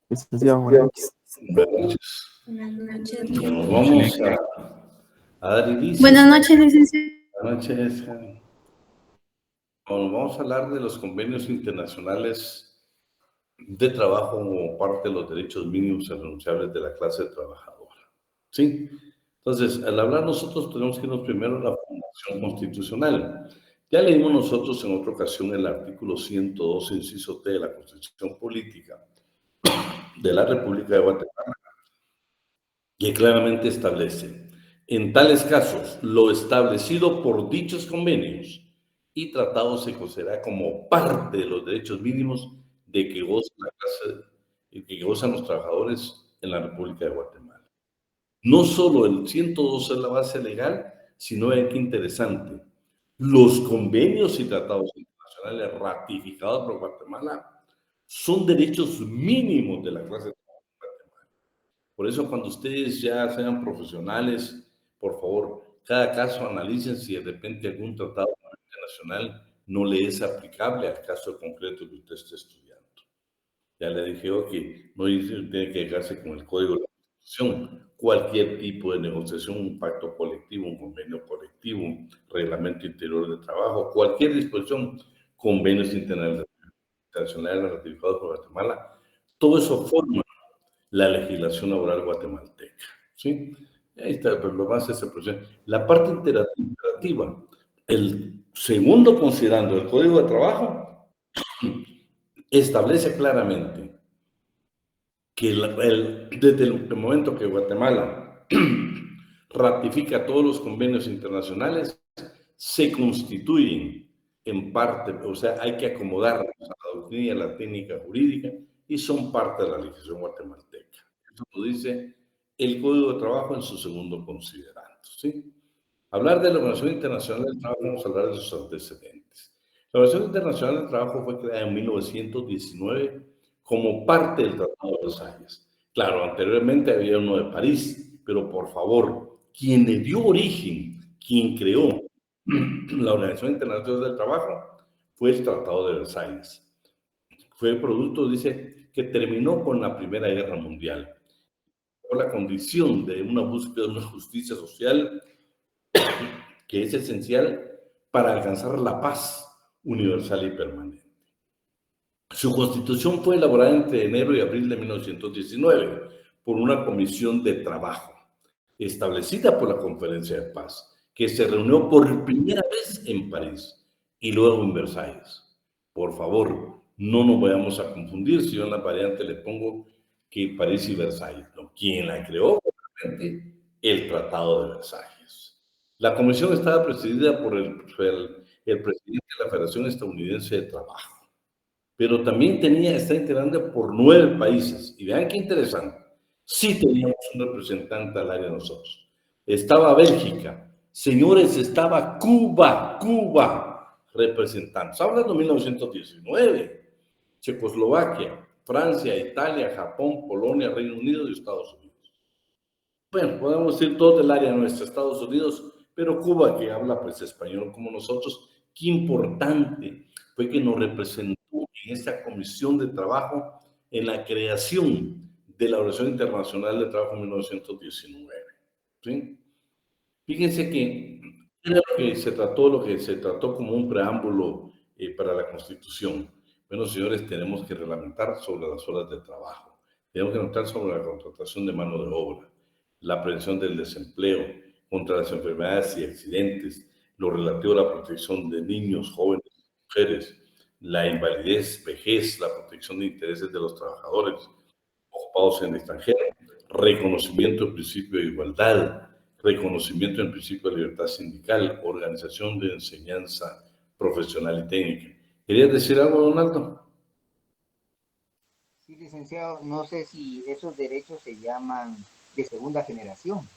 Licenciado, buenas noches. Buenas noches. Nos vamos a dar inicio. Buenas noches, licenciado. Buenas noches. Vamos a hablar de los convenios internacionales de trabajo como parte de los derechos mínimos irrenunciables de la clase trabajadora. ¿Sí? Entonces, al hablar nosotros tenemos que irnos primero a la formación constitucional. Ya leímos nosotros en otra ocasión el artículo 102, inciso T de la Constitución Política de la República de Guatemala, que claramente establece, en tales casos, lo establecido por dichos convenios y tratados se considera como parte de los derechos mínimos de que gozan los trabajadores en la República de Guatemala. No solo el 102 es la base legal, sino vean qué interesante, los convenios y tratados internacionales ratificados por Guatemala son derechos mínimos de la clase trabajadora. Por eso cuando ustedes ya sean profesionales, por favor, cada caso analicen si de repente algún tratado internacional no le es aplicable al caso concreto que usted esté estudiando. Ya le dije yo que no tiene que llegarse con el Código de la Constitución. Cualquier tipo de negociación, un pacto colectivo, un convenio colectivo, un reglamento interior de trabajo, cualquier disposición, convenios internacionales ratificados por Guatemala, todo eso forma la legislación laboral guatemalteca, ¿sí? Ahí está, pero lo más es el proceso. La parte imperativa, el segundo considerando el Código de Trabajo, establece claramente que desde el momento que Guatemala ratifica todos los convenios internacionales, se constituyen en parte, o sea, hay que acomodarlos a la doctrina y a la técnica jurídica y son parte de la legislación guatemalteca. Eso lo dice el Código de Trabajo en su segundo considerando, ¿sí? Hablar de la Organización Internacional del Trabajo, vamos a hablar de sus antecedentes. La Organización Internacional del Trabajo fue creada en 1919 como parte del Tratado de Versalles. Claro, anteriormente había uno de París, pero por favor, quien le dio origen, quien creó la Organización Internacional del Trabajo fue el Tratado de Versalles. Fue el producto, dice, que terminó con la Primera Guerra Mundial. Por la condición de una búsqueda de una justicia social que es esencial para alcanzar la paz universal y permanente. Su constitución fue elaborada entre enero y abril de 1919 por una comisión de trabajo establecida por la Conferencia de Paz, que se reunió por primera vez en París y luego en Versalles. Por favor, no nos vayamos a confundir si yo en la variante le pongo que París y Versalles. No, quien la creó, obviamente, el Tratado de Versalles. La comisión estaba presidida por el presidente de la Federación Estadounidense de Trabajo, pero también está integrada por 9 países. Y vean qué interesante, sí teníamos un representante al área nosotros. Estaba Bélgica, señores, estaba Cuba representando. Estamos hablando de 1919. Checoslovaquia, Francia, Italia, Japón, Polonia, Reino Unido y Estados Unidos. Bueno, podemos decir todo del área nuestra, Estados Unidos, pero Cuba, que habla pues español como nosotros, qué importante fue que nos representó en esta comisión de trabajo en la creación de la Organización Internacional de Trabajo en 1919. ¿Sí? Fíjense que lo que se trató como un preámbulo para la Constitución. Bueno, señores, tenemos que reglamentar sobre las horas de trabajo, tenemos que reglamentar sobre la contratación de mano de obra, la prevención del desempleo, contra las enfermedades y accidentes, lo relativo a la protección de niños, jóvenes, mujeres, la invalidez, vejez, la protección de intereses de los trabajadores ocupados en el extranjero, reconocimiento del principio de igualdad, reconocimiento del principio de libertad sindical, organización de enseñanza profesional y técnica. ¿Querías decir algo, Donaldo? Sí, licenciado, no sé si esos derechos se llaman de segunda generación.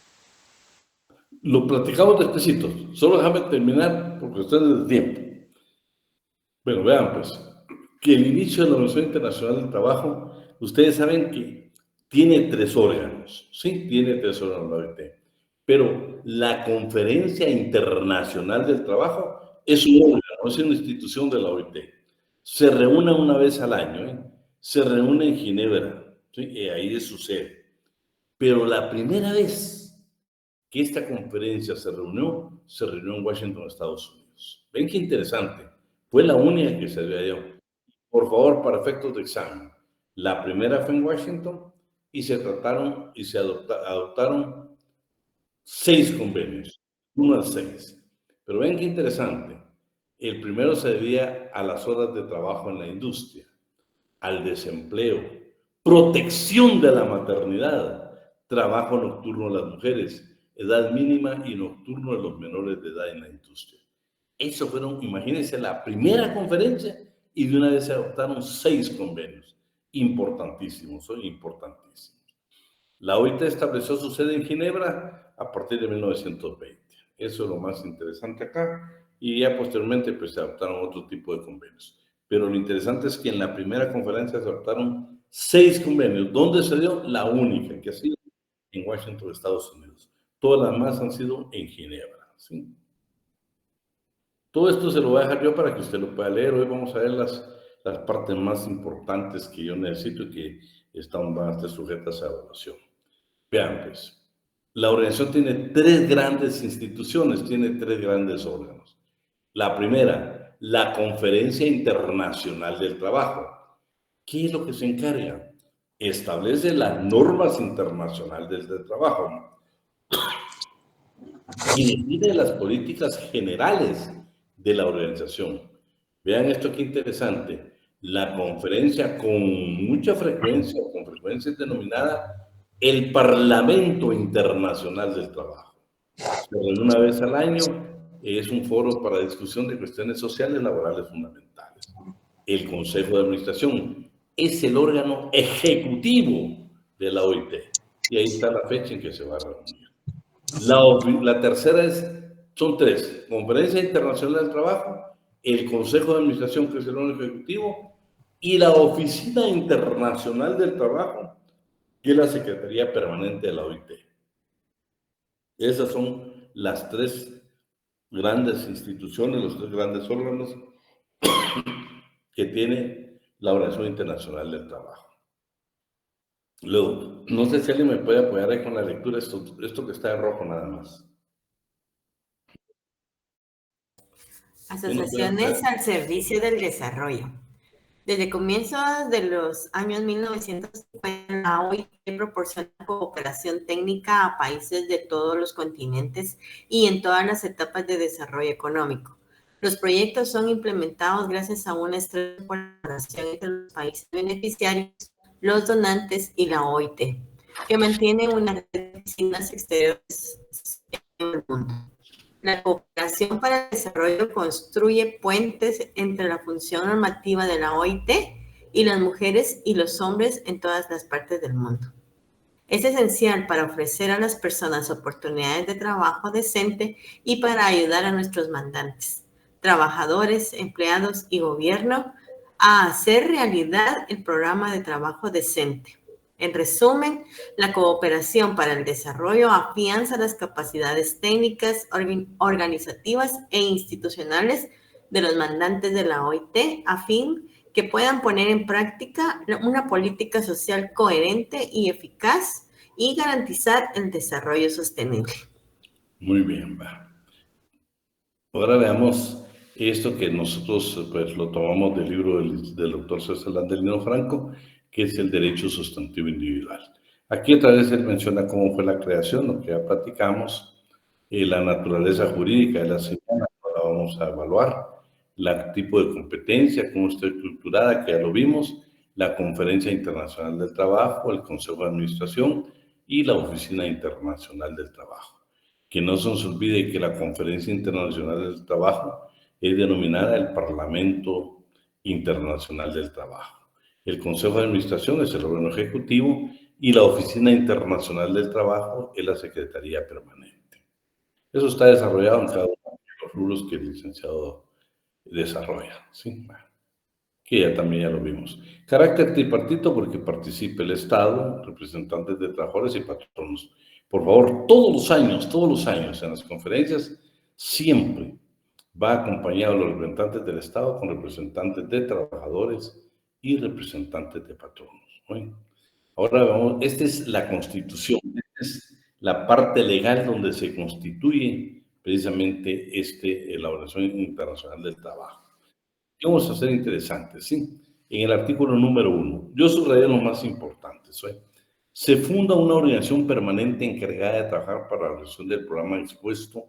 Lo platicamos despacito. Solo déjame terminar por cuestiones de tiempo. Bueno, vean pues, que el inicio de la Organización Internacional del Trabajo, ustedes saben que tiene 3 órganos, ¿sí? Tiene 3 órganos la OIT. Pero la Conferencia Internacional del Trabajo es un órgano, es una institución de la OIT. Se reúne una vez al año, ¿eh? Se reúne en Ginebra, ¿sí? Y ahí es su sede. Pero la primera vez que esta conferencia se reunió en Washington, Estados Unidos. Ven qué interesante. Fue la única que se dio. Por favor, para efectos de examen. La primera fue en Washington y se trataron y se adoptaron 6 convenios, 1 a 6. Pero ven qué interesante. El primero se debía a las horas de trabajo en la industria, al desempleo, protección de la maternidad, trabajo nocturno de las mujeres, edad mínima y nocturno de los menores de edad en la industria. Eso fueron, imagínense, la primera conferencia y de una vez se adoptaron 6 convenios. Importantísimos, son importantísimos. La OIT estableció su sede en Ginebra a partir de 1920. Eso es lo más interesante acá. Y ya posteriormente pues se adoptaron otro tipo de convenios. Pero lo interesante es que en la primera conferencia se adoptaron 6 convenios. ¿Dónde se dio? La única, que ha sido en Washington, Estados Unidos. Todas las más han sido en Ginebra, ¿sí? Todo esto se lo voy a dejar yo para que usted lo pueda leer. Hoy vamos a ver las partes más importantes que yo necesito y que van a estar sujetas a evaluación. Vean, pues, la organización tiene 3 grandes instituciones, tiene 3 grandes órganos. La primera, la Conferencia Internacional del Trabajo. ¿Qué es lo que se encarga? Establece las normas internacionales del trabajo y define las políticas generales de la organización. Vean esto qué interesante. La conferencia con frecuencia es denominada el Parlamento Internacional del Trabajo. Se reúne una vez al año, es un foro para discusión de cuestiones sociales y laborales fundamentales. El Consejo de Administración es el órgano ejecutivo de la OIT. Y ahí está la fecha en que se va a reunir. La tercera son 3, Conferencia Internacional del Trabajo, el Consejo de Administración, que es el órgano ejecutivo, y la Oficina Internacional del Trabajo, que es la Secretaría Permanente de la OIT. Esas son las 3 grandes instituciones, los 3 grandes órganos que tiene la Organización Internacional del Trabajo. Luego, no sé si alguien me puede apoyar ahí con la lectura, esto que está de rojo nada más. Asociaciones al servicio del desarrollo. Desde comienzos de los años 1950, la OIT proporciona cooperación técnica a países de todos los continentes y en todas las etapas de desarrollo económico. Los proyectos son implementados gracias a una estrecha colaboración entre los países beneficiarios, los donantes y la OIT, que mantiene una red de oficinas exteriores en el mundo. La cooperación para el desarrollo construye puentes entre la función normativa de la OIT y las mujeres y los hombres en todas las partes del mundo. Es esencial para ofrecer a las personas oportunidades de trabajo decente y para ayudar a nuestros mandantes, trabajadores, empleados y gobierno a hacer realidad el programa de trabajo decente. En resumen, la cooperación para el desarrollo afianza las capacidades técnicas, organizativas e institucionales de los mandantes de la OIT a fin que puedan poner en práctica una política social coherente y eficaz y garantizar el desarrollo sostenible. Muy bien, va. Ahora veamos esto que nosotros pues, lo tomamos del libro del doctor César Landelino Franco, que es el derecho sustantivo individual. Aquí otra vez él menciona cómo fue la creación, lo que ya platicamos, la naturaleza jurídica de la semana, ahora vamos a evaluar, el tipo de competencia, cómo está estructurada, que ya lo vimos, la Conferencia Internacional del Trabajo, el Consejo de Administración y la Oficina Internacional del Trabajo. Que no se nos olvide que la Conferencia Internacional del Trabajo es denominada el Parlamento Internacional del Trabajo. El Consejo de Administración es el órgano ejecutivo y la Oficina Internacional del Trabajo es la Secretaría Permanente. Eso está desarrollado en cada uno de los rubros que el licenciado desarrolla, ¿sí? Que ya lo vimos. Carácter tripartito porque participe el Estado, representantes de trabajadores y patronos. Por favor, todos los años en las conferencias, siempre va acompañado los representantes del Estado con representantes de trabajadores y representantes de patronos. ¿Sí? Ahora vamos, esta es la Constitución, esta es la parte legal donde se constituye precisamente la Organización Internacional del Trabajo. ¿Qué vamos a hacer interesante? ¿Sí? En el artículo número 1, yo subrayé los más importantes. ¿Sí? Se funda una organización permanente encargada de trabajar para la realización del programa expuesto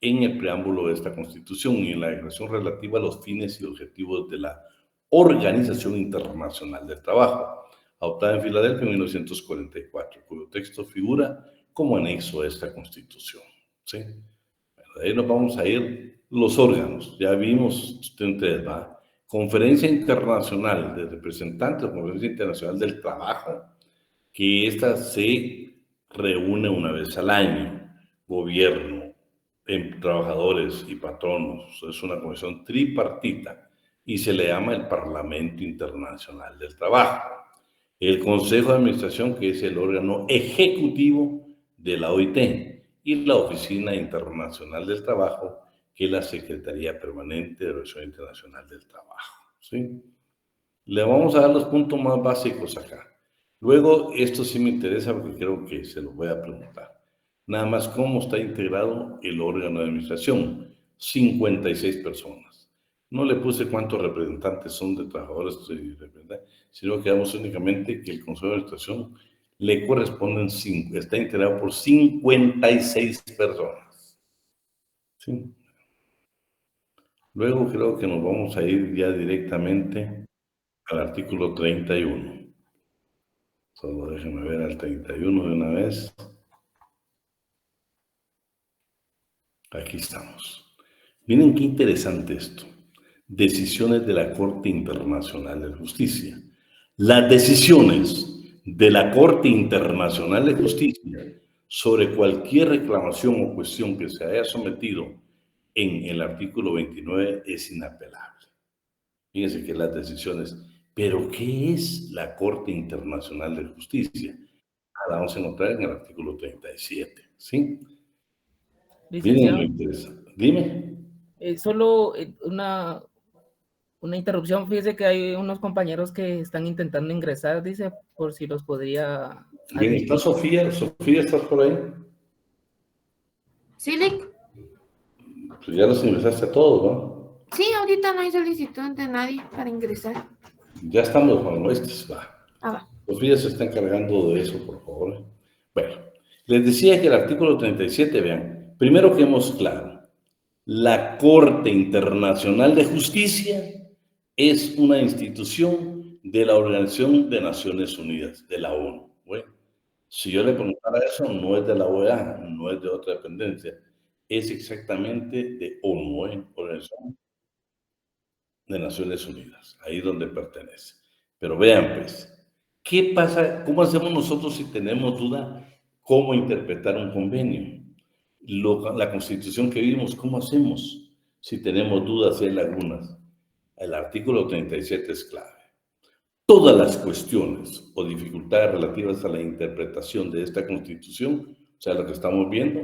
en el preámbulo de esta Constitución y en la declaración relativa a los fines y objetivos de la Organización Internacional del Trabajo, adoptada en Filadelfia en 1944, cuyo texto figura como anexo a esta Constitución. ¿Sí? Bueno, de ahí nos vamos a ir los órganos. Ya vimos, ustedes, ¿va? Conferencia Internacional de Representantes, Conferencia Internacional del Trabajo, que esta se reúne una vez al año. Gobierno, trabajadores y patronos. Es una comisión tripartita y se le llama el Parlamento Internacional del Trabajo. El Consejo de Administración, que es el órgano ejecutivo de la OIT, y la Oficina Internacional del Trabajo, que es la Secretaría Permanente de la Organización Internacional del Trabajo. ¿Sí? Le vamos a dar los puntos más básicos acá. Luego, esto sí me interesa porque creo que se lo voy a preguntar. Nada más, ¿cómo está integrado el órgano de administración? 56 personas. No le puse cuántos representantes son de trabajadores, sino que damos únicamente que el Consejo de Administración le corresponden, está integrado por 56 personas. ¿Sí? Luego creo que nos vamos a ir ya directamente al artículo 31. Solo déjenme ver al 31 de una vez. Aquí estamos. Miren qué interesante esto. Decisiones de la Corte Internacional de Justicia. Las decisiones de la Corte Internacional de Justicia sobre cualquier reclamación o cuestión que se haya sometido en el artículo 29 es inapelable. Fíjense que las decisiones. ¿Pero qué es la Corte Internacional de Justicia? La vamos a encontrar en el artículo 37, ¿sí? Licenciado, Miren, me interesa. Dime. Solo una interrupción. Fíjese que hay unos compañeros que están intentando ingresar, dice, por si los podría... Bien, está Sofía. Sofía, ¿estás por ahí? Sí, Lick. Pues ya los ingresaste a todos, ¿no? Sí, ahorita no hay solicitud de nadie para ingresar. Ya estamos, Juan Oestes, va. Va. Sofía se está encargando de eso, por favor. Bueno, les decía que el artículo 37, vean, primero quedemos claro, la Corte Internacional de Justicia es una institución de la Organización de Naciones Unidas, de la ONU. Bueno, si yo le preguntara eso, no es de la OEA, no es de otra dependencia, es exactamente de ONU, Organización de Naciones Unidas, ahí donde pertenece. Pero vean, pues, ¿qué pasa? ¿Cómo hacemos nosotros si tenemos duda cómo interpretar un convenio? La Constitución que vimos, ¿cómo hacemos si tenemos dudas y hay lagunas? El artículo 37 es clave. Todas las cuestiones o dificultades relativas a la interpretación de esta Constitución, o sea, lo que estamos viendo,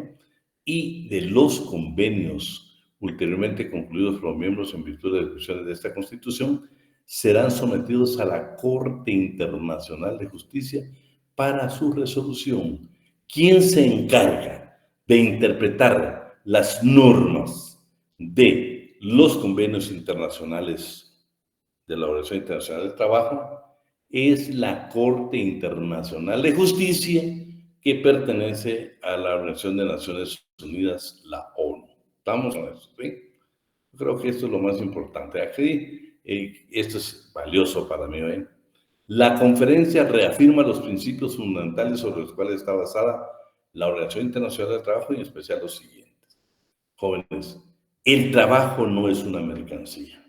y de los convenios ulteriormente concluidos por los miembros en virtud de las disposiciones de esta Constitución, serán sometidos a la Corte Internacional de Justicia para su resolución. ¿Quién se encarga de interpretar las normas de los convenios internacionales de la Organización Internacional del Trabajo? Es la Corte Internacional de Justicia, que pertenece a la Organización de Naciones Unidas, la ONU. ¿Estamos con eso? ¿Sí? Creo que esto es lo más importante. Aquí, esto es valioso para mí. La conferencia reafirma los principios fundamentales sobre los cuales está basada la Organización Internacional del Trabajo y en especial los siguientes. Jóvenes, el trabajo no es una mercancía.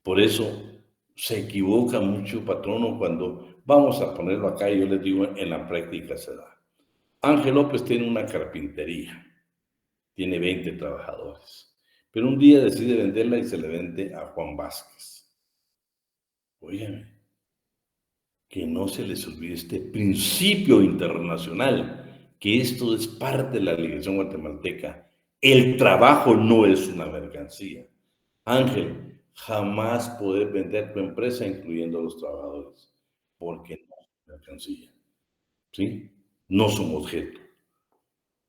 Por eso se equivoca mucho, patrono, cuando vamos a ponerlo acá, y yo les digo, en la práctica se da. Ángel López tiene una carpintería. tiene 20 trabajadores, pero un día decide venderla y se le vende a Juan Vázquez. Óigame, que no se les olvide este principio internacional, que esto es parte de la legislación guatemalteca. El trabajo no es una mercancía. Ángel, jamás poder vender tu empresa incluyendo a los trabajadores, porque no es mercancía, ¿sí? No son objeto.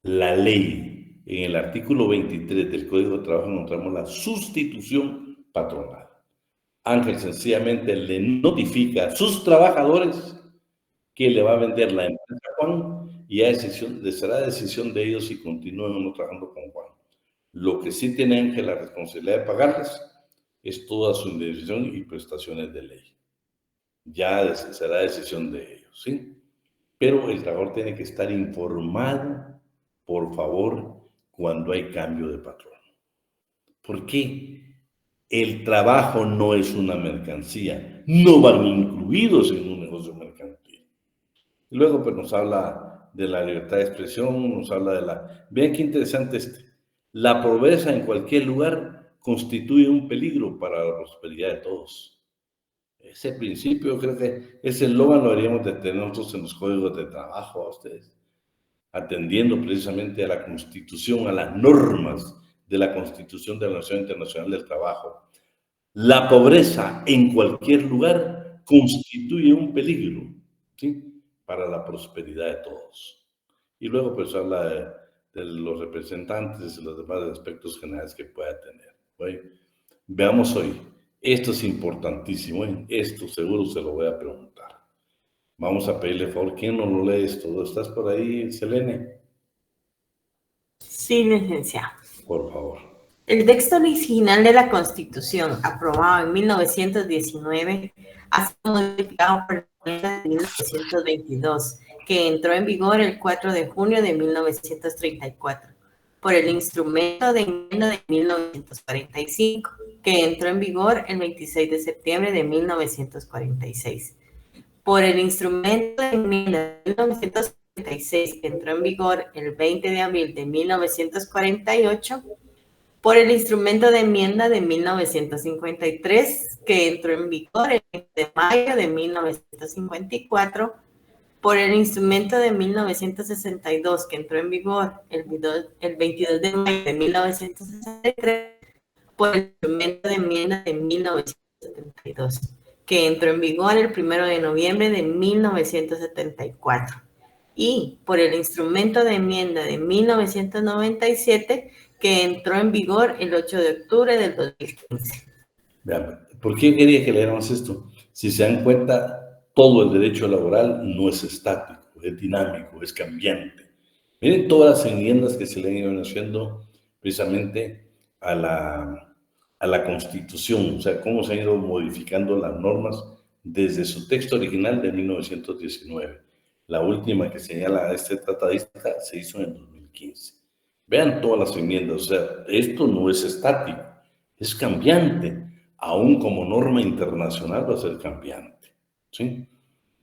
La ley, en el artículo 23 del Código de Trabajo encontramos la sustitución patronal. Ángel sencillamente le notifica a sus trabajadores que le va a vender la empresa a Juan y será decisión de ellos si continúan o no trabajando con Juan. Lo que sí tiene Ángel la responsabilidad de pagarles es toda su indemnización y prestaciones de ley. Ya será decisión de ellos, ¿sí? Pero el trabajador tiene que estar informado, por favor, cuando hay cambio de patrón. ¿Por qué? El trabajo no es una mercancía, no van incluidos en un negocio mercantil. Y luego pues nos habla de la libertad de expresión, nos habla de la... Vean qué interesante la pobreza en cualquier lugar constituye un peligro para la prosperidad de todos. Ese principio, creo que ese eslogan lo deberíamos de tener nosotros en los códigos de trabajo a ustedes, atendiendo precisamente a la Constitución, a las normas de la Constitución de la Organización Internacional del Trabajo. La pobreza en cualquier lugar constituye un peligro, ¿sí?, para la prosperidad de todos. Y luego pues habla de los representantes y los demás aspectos generales que pueda tener. ¿Sí? Veamos hoy. Esto es importantísimo, ¿eh? Esto seguro se lo voy a preguntar. Vamos a pedirle por favor, ¿quién no lo lee esto? ¿Estás por ahí, Selene? Sí, licenciado. Por favor. El texto original de la Constitución, aprobado en 1919, ha sido modificado por la ley de 1922, que entró en vigor el 4 de junio de 1934, por el instrumento de enmienda de 1945, que entró en vigor el 26 de septiembre de 1946, por el instrumento de enmienda de 1946, que entró en vigor el 20 de abril de 1948, por el instrumento de enmienda de 1953, que entró en vigor el 20 de mayo de 1954, por el instrumento de 1962, que entró en vigor el 22 de mayo de 1963, por el instrumento de enmienda de 1972, que entró en vigor el 1 de noviembre de 1974, y por el instrumento de enmienda de 1997, que entró en vigor el 8 de octubre del 2015. Vean, ¿por qué quería que leéramos esto? Si se dan cuenta, todo el derecho laboral no es estático, es dinámico, es cambiante. Miren todas las enmiendas que se le han ido haciendo precisamente a la Constitución, o sea, cómo se han ido modificando las normas desde su texto original de 1919. La última que señala a este tratadista se hizo en 2015. Vean todas las enmiendas, o sea, esto no es estático, es cambiante. Aún como norma internacional va a ser cambiante, ¿sí?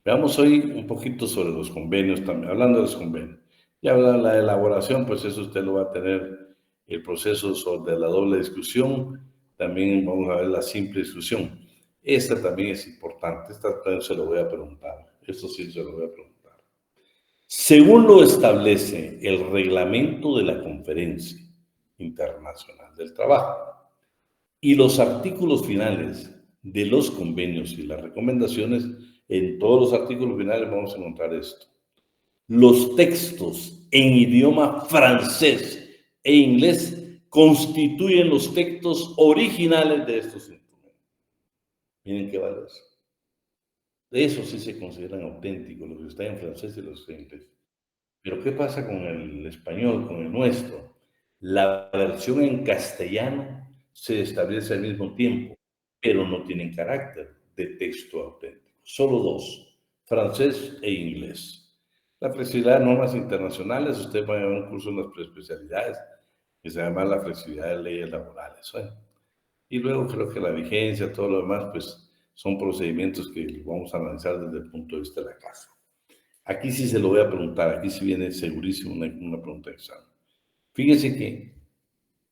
Veamos hoy un poquito sobre los convenios también, hablando de los convenios. Ya habla de la elaboración, pues eso usted lo va a tener, el proceso sobre la doble discusión, también vamos a ver la simple discusión. Esta también es importante, esta también se lo voy a preguntar, esto sí se lo voy a preguntar. Según lo establece el reglamento de la Conferencia Internacional del Trabajo, y los artículos finales de los convenios y las recomendaciones, en todos los artículos finales vamos a encontrar esto. Los textos en idioma francés e inglés constituyen los textos originales de estos instrumentos. Miren qué valor. De eso sí se consideran auténticos, los que están en francés y los que están en inglés. Pero ¿qué pasa con el español, con el nuestro? La versión en castellano se establece al mismo tiempo, pero no tienen carácter de texto auténtico. Solo dos, francés e inglés. La flexibilidad de normas internacionales, usted va a ver un curso en las preespecialidades que se llama la flexibilidad de leyes laborales. ¿Eh? Y luego creo que la vigencia, todo lo demás, pues son procedimientos que vamos a analizar desde el punto de vista de la casa. Aquí sí se lo voy a preguntar, aquí sí viene segurísimo una pregunta de examen. Fíjese que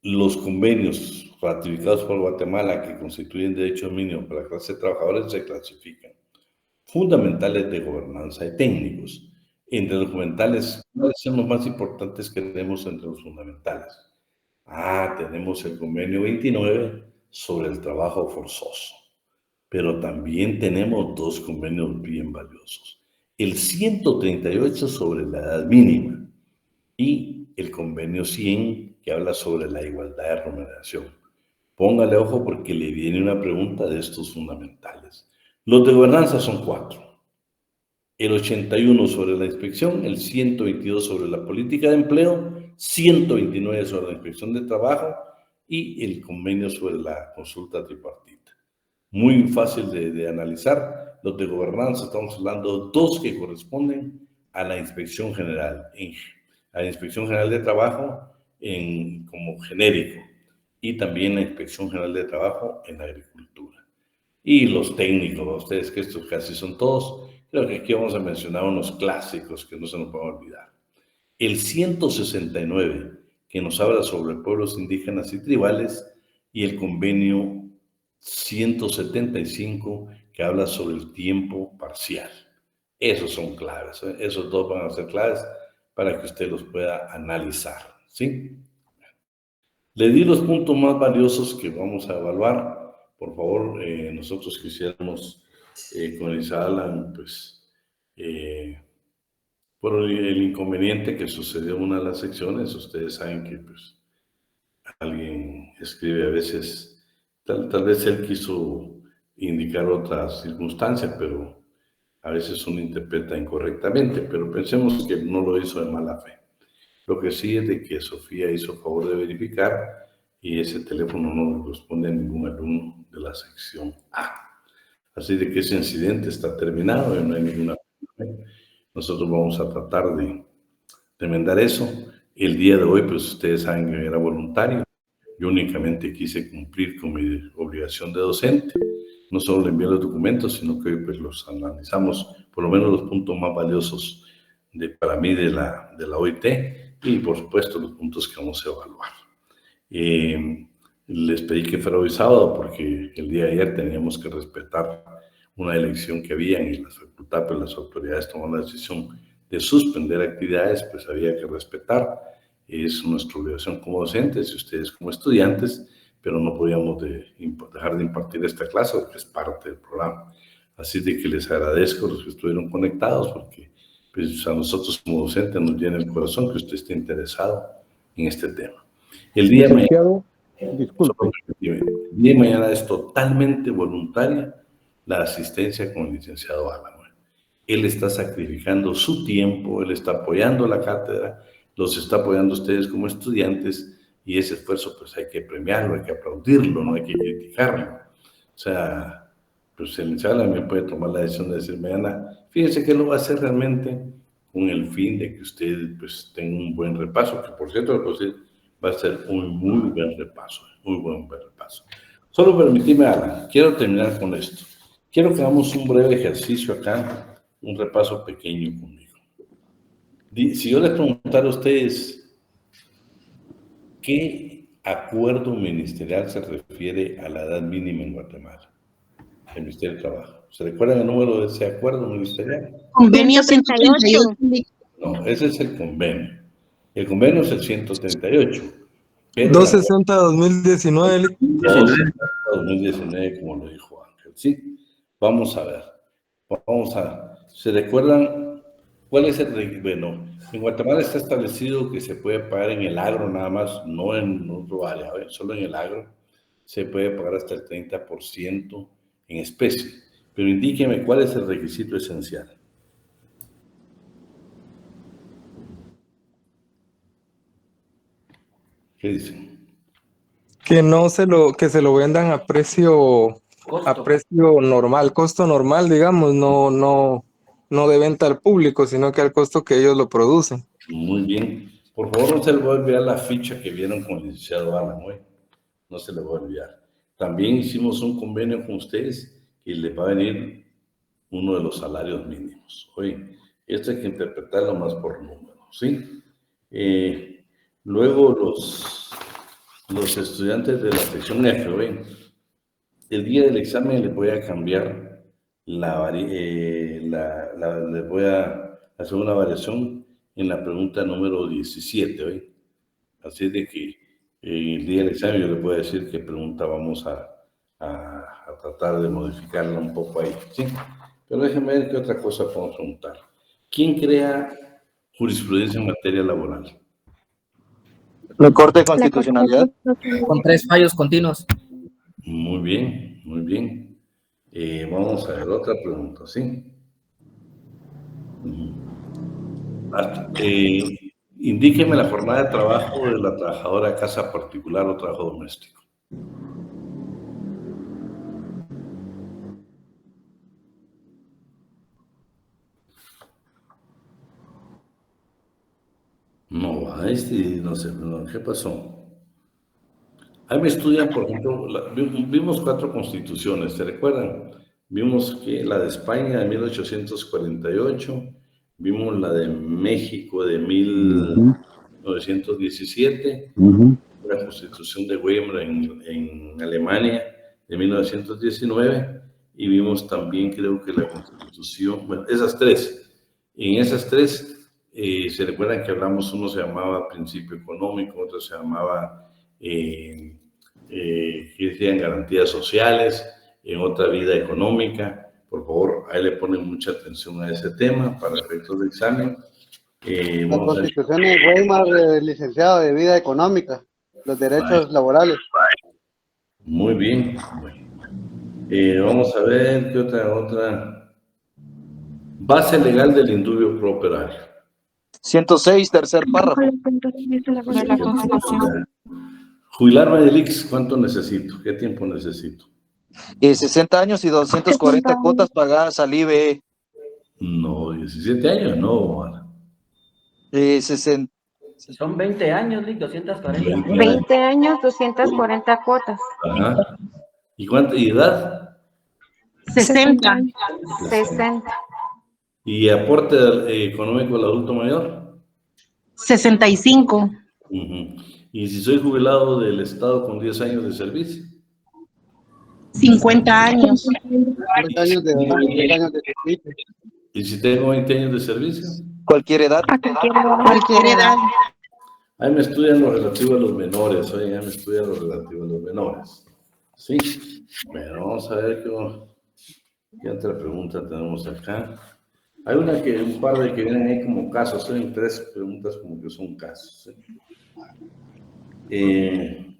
los convenios ratificados por Guatemala que constituyen derecho mínimo para la clase de trabajadores se clasifican. Fundamentales de gobernanza y técnicos. Entre los fundamentales, ¿cuáles son los más importantes que tenemos entre los fundamentales? Tenemos el convenio 29 sobre el trabajo forzoso, pero también tenemos dos convenios bien valiosos. El 138 sobre la edad mínima y el convenio 100 que habla sobre la igualdad de remuneración. Póngale ojo porque le viene una pregunta de estos fundamentales. Los de gobernanza son 4. El 81 sobre la inspección, el 122 sobre la política de empleo, 129 sobre la inspección de trabajo y el convenio sobre la consulta tripartita. Muy fácil de analizar. Los de gobernanza, estamos hablando 2 que corresponden a la inspección general, a la inspección general de trabajo como genérico y también la inspección general de trabajo en agricultura. Y los técnicos, ustedes que estos casi son todos, creo que aquí vamos a mencionar unos clásicos que no se nos pueden olvidar. El 169, que nos habla sobre pueblos indígenas y tribales, y el convenio 175, que habla sobre el tiempo parcial. Esos son claves, ¿eh? Esos dos van a ser claves para que usted los pueda analizar, ¿sí? Le di los puntos más valiosos que vamos a evaluar. Por favor, nosotros quisiéramos con Isalan, pues, por el inconveniente que sucedió en una de las secciones, ustedes saben que pues, alguien escribe a veces, tal vez él quiso indicar otras circunstancias, pero a veces uno interpreta incorrectamente, pero pensemos que no lo hizo de mala fe. Lo que sí es de que Sofía hizo favor de verificar y ese teléfono no corresponde a ningún alumno de la sección A. Así de que ese incidente está terminado y no hay ninguna. Nosotros vamos a tratar de enmendar eso. El día de hoy, pues ustedes saben que era voluntario. Yo únicamente quise cumplir con mi obligación de docente. No solo le envié los documentos, sino que hoy pues los analizamos, por lo menos los puntos más valiosos para mí de la OIT y por supuesto los puntos que vamos a evaluar. Les pedí que fuera hoy sábado porque el día de ayer teníamos que respetar una elección que había y las facultades, pues las autoridades tomaron la decisión de suspender actividades, pues había que respetar. Es nuestra obligación como docentes y ustedes como estudiantes, pero no podíamos dejar de impartir esta clase porque es parte del programa. Así de que les agradezco a los que estuvieron conectados porque pues, a nosotros como docentes nos llena el corazón que usted esté interesado en este tema. El día de mañana, disculpe. El día de mañana es totalmente voluntaria la asistencia con el licenciado Alan. Él está sacrificando su tiempo, él está apoyando la cátedra, los está apoyando ustedes como estudiantes y ese esfuerzo pues hay que premiarlo, hay que aplaudirlo, no hay que criticarlo. O sea, pues el licenciado Alan me puede tomar la decisión de decir mañana, fíjense que lo va a hacer realmente con el fin de que usted pues tenga un buen repaso, que por cierto pues, va a ser un muy buen repaso, muy buen repaso. Solo permíteme, Alan, quiero terminar con esto. Quiero que hagamos un breve ejercicio acá, un repaso pequeño conmigo. Si yo les preguntara a ustedes qué acuerdo ministerial se refiere a la edad mínima en Guatemala, el Ministerio de Trabajo. ¿Se recuerdan el número de ese acuerdo ministerial? Convenio 138. No, ese es el convenio. El convenio es el 138. 260-2019. 2019, como lo dijo Ángel. Sí, vamos a ver. ¿Se recuerdan cuál es el? Bueno, en Guatemala está establecido que se puede pagar en el agro nada más, no en otro área, solo en el agro. Se puede pagar hasta el 30% en especie. Pero indíqueme cuál es el requisito esencial. ¿Qué dicen? Que se lo vendan a precio normal, costo normal, digamos, no de venta al público, sino que al costo que ellos lo producen. Muy bien. Por favor, no se le va a olvidar la ficha que vieron con el licenciado Alan hoy. No se le va a olvidar. También hicimos un convenio con ustedes y les va a venir uno de los salarios mínimos. Oye, esto hay que interpretarlo más por números, ¿sí? Luego los estudiantes de la sección F, ¿ven? El día del examen les voy a cambiar les voy a hacer una variación en la pregunta número 17, ¿ven? Así de que el día del examen yo les voy a decir qué pregunta vamos a tratar de modificarla un poco ahí, ¿sí? Pero déjenme ver qué otra cosa podemos preguntar. ¿Quién crea jurisprudencia en materia laboral? La Corte de Constitucionalidad. Con 3 fallos continuos. Muy bien, muy bien. Vamos a ver otra pregunta, ¿sí? Indíqueme la jornada de trabajo de la trabajadora de casa particular o trabajo doméstico. No, no sé, no, ¿qué pasó? Ahí me estudian, por ejemplo, vimos 4 constituciones, ¿se recuerdan? Vimos que la de España de 1848, vimos la de México de 1917, la constitución de Weimar en Alemania de 1919, y vimos también, creo que la constitución, bueno, esas 3. En esas 3, se recuerdan que hablamos, uno se llamaba principio económico, otro se llamaba que decían garantías sociales, en otra vida económica. Por favor, ahí le ponen mucha atención a ese tema para efectos de examen. La Constitución de Weimar, licenciado de vida económica, los derechos laborales. Muy bien. Bueno. Vamos a ver qué otra. Base legal del indubio pro operario. 106, tercer párrafo. Jubilarme del IX, ¿cuánto necesito? ¿Qué tiempo necesito? 60 años y 240 cuotas pagadas al IBE. No, 17 años, no. Ana. 60. Son 20 años, Lick, 240. 20 años, 240 cuotas. Ajá. ¿Y cuánta edad? 60. 60. ¿Y aporte económico al adulto mayor? 65. ¿Y si soy jubilado del Estado con 10 años de servicio? 50 años. 10 años de servicio. ¿Y si tengo 20 años de servicio? Cualquier edad. Cualquier edad. Ahí me estudian lo relativo a los menores, oye, ahí me estudian lo relativo a los menores. Sí, bueno, vamos a ver qué otra pregunta tenemos acá. Hay un par de que vienen ahí como casos, son 3 preguntas como que son casos. El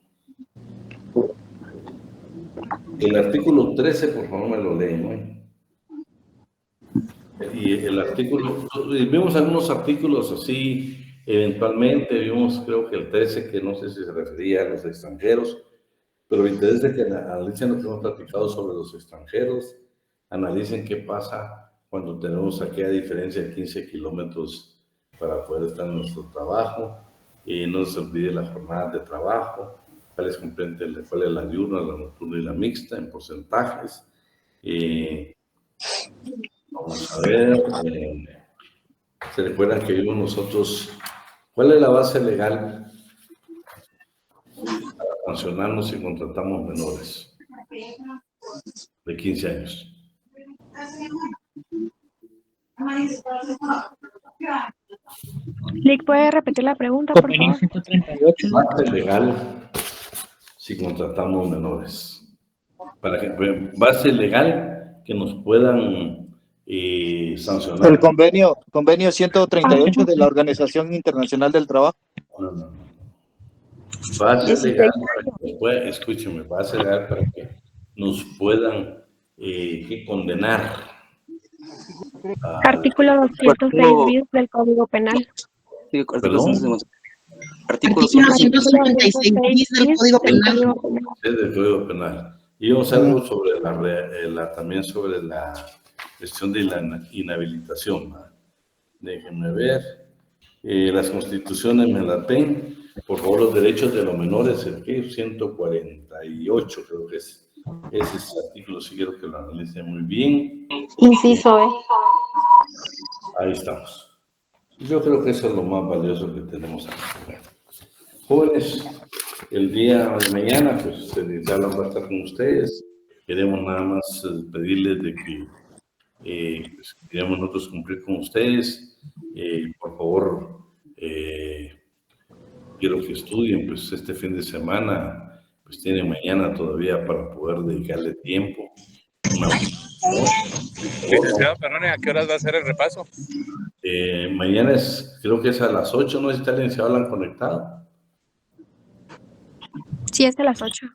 artículo 13, por favor, me lo leen, ¿no? Y el artículo, vimos algunos artículos así, eventualmente vimos, creo que el 13, que no sé si se refería a los extranjeros, pero me interesa que analicen lo que hemos platicado sobre los extranjeros, analicen qué pasa cuando tenemos aquella diferencia de 15 kilómetros para poder estar en nuestro trabajo, no se olvide la jornada de trabajo, cuál es la diurna, la nocturna y la mixta en porcentajes. Vamos a ver, se recuerdan que vimos nosotros, ¿cuál es la base legal para sancionarnos si contratamos menores de 15 años? Lick, ¿puede repetir la pregunta, por favor? 138. Base legal si contratamos menores. Base legal que nos puedan sancionar. El convenio 138 de la Organización Internacional del Trabajo. No. Base legal para que escúcheme, base legal para que nos puedan condenar. Artículo 206 bis del Código Penal. Perdón. Artículo 256 bis del Código Penal. Sí, del Código Penal. Y vamos a algo sobre también sobre la cuestión de la inhabilitación. ¿No? Déjenme ver. Las constituciones me las ven. Por favor, los derechos de los menores, el que 148 creo que es. Ese artículo sí quiero que lo analicen muy bien. Inciso E. Ahí estamos. Yo creo que eso es lo más valioso que tenemos aquí. Jóvenes, el día de mañana, pues el licenciado va a estar con ustedes. Queremos nada más pedirles de que pues, queremos nosotros cumplir con ustedes. Por favor, quiero que estudien, pues este fin de semana, pues tienen mañana todavía para poder dedicarle tiempo. Licenciado, perdón, ¿a qué horas va a ser el repaso? Mañana creo que es a las 8, ¿no? ¿Está el licenciado Alan conectado? Sí, es a las 8.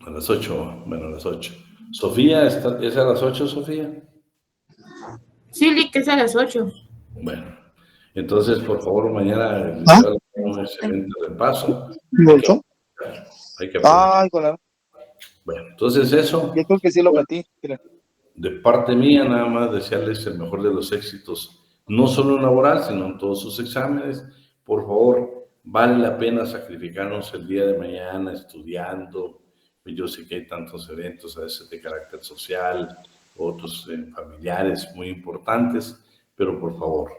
A las 8, bueno, a las 8. Sofía, ¿es a las 8, Sofía? Sí, Lick, es a las 8. Bueno, entonces, por favor, mañana un excelente repaso. Hay que Ay, con Bueno, entonces eso. Yo creo que sí lo metí. De parte mía, nada más desearles el mejor de los éxitos, no solo en laboral, sino en todos sus exámenes. Por favor, vale la pena sacrificarnos el día de mañana estudiando. Yo sé que hay tantos eventos, a veces de carácter social, otros familiares muy importantes, pero por favor,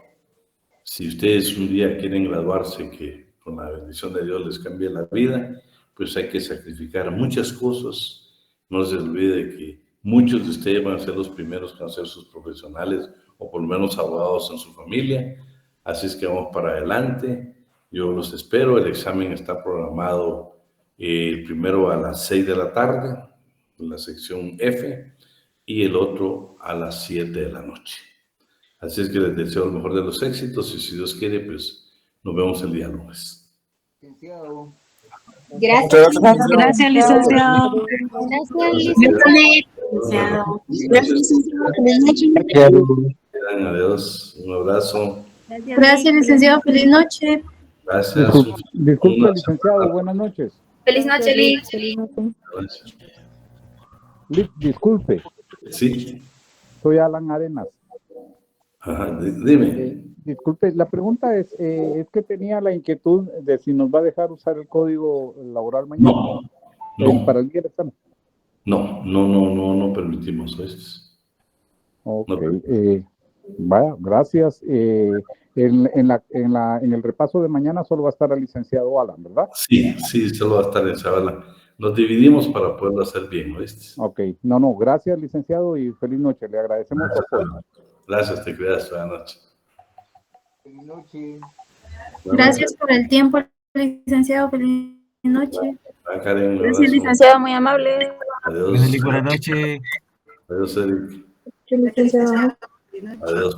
si ustedes un día quieren graduarse, que con la bendición de Dios les cambie la vida, pues hay que sacrificar muchas cosas. No se olvide que muchos de ustedes van a ser los primeros que van a ser sus profesionales o por lo menos abogados en su familia. Así es que vamos para adelante. Yo los espero. El examen está programado primero a las 6 de la tarde, en la sección F, y el otro a las 7 de la noche. Así es que les deseo el mejor de los éxitos y si Dios quiere, pues nos vemos el día lunes. Gracias. Gracias, licenciado. Adiós, un abrazo. Gracias, licenciado. Feliz noche. Gracias. Disculpe, licenciado, buenas noches. Feliz noche, Lick. Lick, disculpe. Sí. Soy Alan Arenas. Ajá, dime. Disculpe, la pregunta es que tenía la inquietud de si nos va a dejar usar el código laboral mañana. No. Para el día del examen. No permitimos eso. Ok, vaya, gracias. En el repaso de mañana solo va a estar el licenciado Alan, ¿verdad? Sí, solo va a estar en Zavala. Nos dividimos para poderlo hacer bien, ¿oíste? Ok, gracias, licenciado, y feliz noche. Le agradecemos su apoyo. Gracias, te cuidas, buenas noches. Feliz noche. Gracias por el tiempo, licenciado. Feliz noche. Karen, Gracias, licenciado, muy amable. Adiós. Buenas noches. Adiós, Eric. Licenciado. Adiós.